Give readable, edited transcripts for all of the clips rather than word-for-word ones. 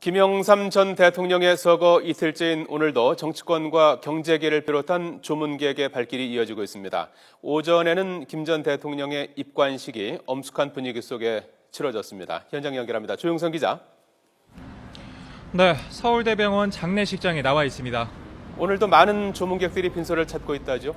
김영삼 전 대통령의 서거 이틀째인 오늘도 정치권과 경제계를 비롯한 조문객의 발길이 이어지고 있습니다. 오전에는 김 전 대통령의 입관식이 엄숙한 분위기 속에 치러졌습니다. 현장 연결합니다. 조용선 기자. 네, 서울대병원 장례식장에 나와 있습니다. 오늘도 많은 조문객들이 빈소를 찾고 있다죠?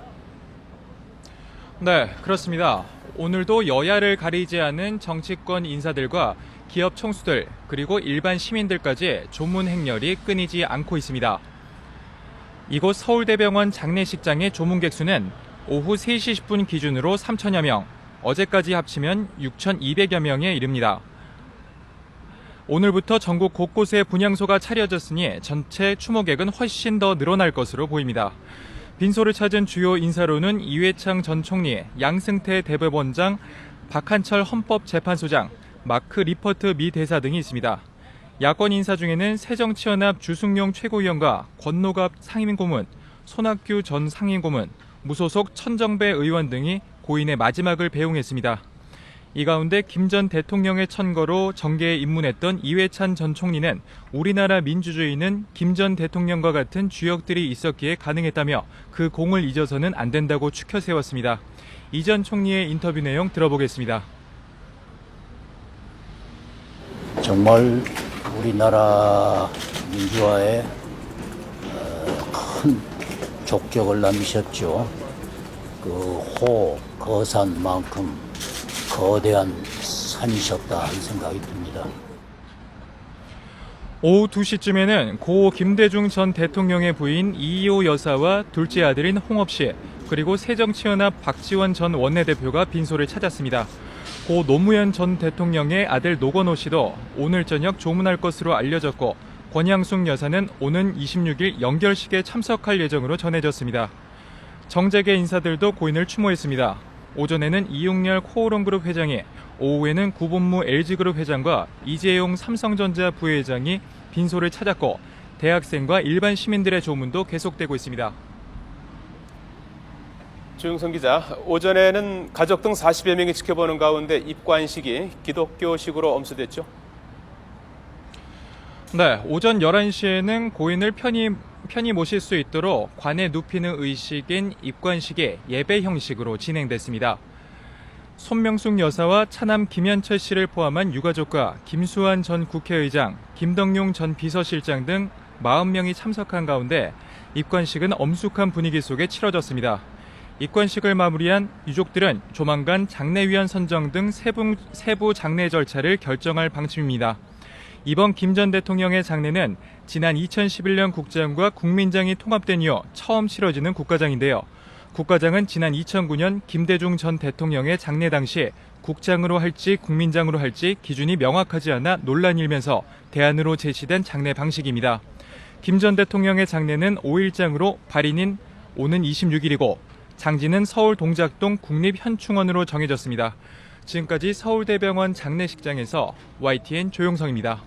네, 그렇습니다. 오늘도 여야를 가리지 않은 정치권 인사들과 기업 총수들 그리고 일반 시민들까지 조문 행렬이 끊이지 않고 있습니다. 이곳 서울대병원 장례식장의 조문객 수는 오후 3시 10분 기준으로 3천여 명, 어제까지 합치면 6,200여 명에 이릅니다. 오늘부터 전국 곳곳에 분향소가 차려졌으니 전체 추모객은 훨씬 더 늘어날 것으로 보입니다. 빈소를 찾은 주요 인사로는 이회창 전 총리, 양승태 대법원장, 박한철 헌법재판소장, 마크 리퍼트 미 대사 등이 있습니다. 야권 인사 중에는 새정치연합 주승용 최고위원과 권노갑 상임고문, 손학규 전 상임고문, 무소속 천정배 의원 등이 고인의 마지막을 배웅했습니다. 이 가운데 김 전 대통령의 천거로 정계에 입문했던 이회찬 전 총리는 우리나라 민주주의는 김 전 대통령과 같은 주역들이 있었기에 가능했다며 그 공을 잊어서는 안 된다고 추켜 세웠습니다. 이 전 총리의 인터뷰 내용 들어보겠습니다. 정말 우리나라 민주화에 큰 족적을 남기셨죠. 그 거산만큼 거대한 산이셨다 하는 생각이 듭니다. 오후 2시쯤에는 고 김대중 전 대통령의 부인 이희호 여사와 둘째 아들인 홍업 씨, 그리고 새정치연합 박지원 전 원내대표가 빈소를 찾았습니다. 고 노무현 전 대통령의 아들 노건호 씨도 오늘 저녁 조문할 것으로 알려졌고, 권양숙 여사는 오는 26일 영결식에 참석할 예정으로 전해졌습니다. 정재계 인사들도 고인을 추모했습니다. 오전에는 이용렬 코오롱그룹 회장이, 오후에는 구본무 LG그룹 회장과 이재용 삼성전자 부회장이 빈소를 찾았고, 대학생과 일반 시민들의 조문도 계속되고 있습니다. 조용선 기자, 오전에는 가족 등 40여 명이 지켜보는 가운데 입관식이 기독교식으로 엄수됐죠? 네, 오전 11시에는 고인을 편히 모실 수 있도록 관에 눕히는 의식인 입관식이 예배 형식으로 진행됐습니다. 손명숙 여사와 차남 김현철 씨를 포함한 유가족과 김수환 전 국회의장, 김덕용 전 비서실장 등 40명이 참석한 가운데 입관식은 엄숙한 분위기 속에 치러졌습니다. 입관식을 마무리한 유족들은 조만간 장례위원 선정 등 세부 장례 절차를 결정할 방침입니다. 이번 김 전 대통령의 장례는 지난 2011년 국장과 국민장이 통합된 이후 처음 치러지는 국가장인데요. 국가장은 지난 2009년 김대중 전 대통령의 장례 당시 국장으로 할지 국민장으로 할지 기준이 명확하지 않아 논란이 일면서 대안으로 제시된 장례 방식입니다. 김 전 대통령의 장례는 5일장으로 발인인 오는 26일이고 장지는 서울 동작동 국립현충원으로 정해졌습니다. 지금까지 서울대병원 장례식장에서 YTN 조용성입니다.